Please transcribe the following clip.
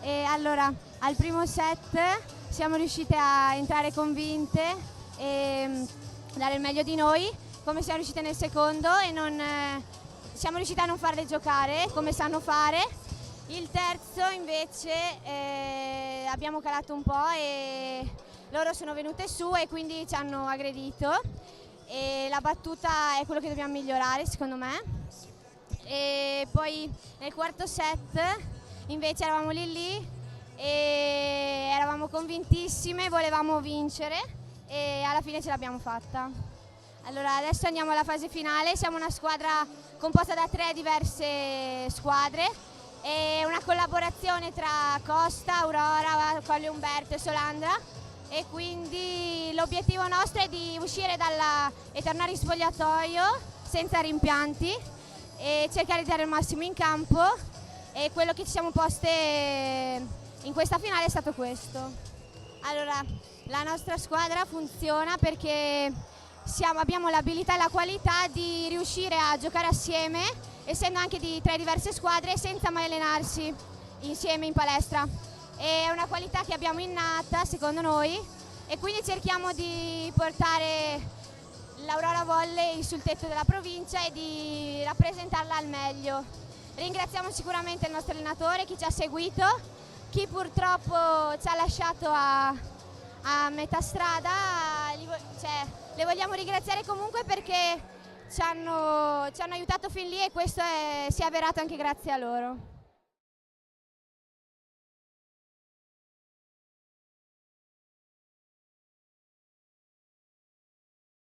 E allora, al primo set siamo riuscite a entrare convinte e dare il meglio di noi, come siamo riuscite nel secondo, e siamo riuscite a non farle giocare come sanno fare. Il terzo invece abbiamo calato un po' e loro sono venute su e quindi ci hanno aggredito, e la battuta è quello che dobbiamo migliorare secondo me. E poi nel quarto set invece eravamo lì e eravamo convintissime, volevamo vincere e alla fine ce l'abbiamo fatta. Allora adesso andiamo alla fase finale, siamo una squadra composta da 3 diverse squadre e una collaborazione tra Costa, Aurora, Colle Umberto e Solandra, e quindi l'obiettivo nostro è di uscire e tornare in spogliatoio senza rimpianti e cercare di dare il massimo in campo, e quello che ci siamo poste in questa finale è stato questo. Allora, la nostra squadra funziona perché abbiamo l'abilità e la qualità di riuscire a giocare assieme, essendo anche di 3 diverse squadre, senza mai allenarsi insieme in palestra. È una qualità che abbiamo innata, secondo noi, e quindi cerchiamo di portare l'Aurora Volley sul tetto della provincia e di rappresentarla al meglio. Ringraziamo sicuramente il nostro allenatore, chi ci ha seguito, chi purtroppo ci ha lasciato a metà strada, le vogliamo ringraziare comunque perché ci hanno aiutato fin lì, e questo si è avverato anche grazie a loro.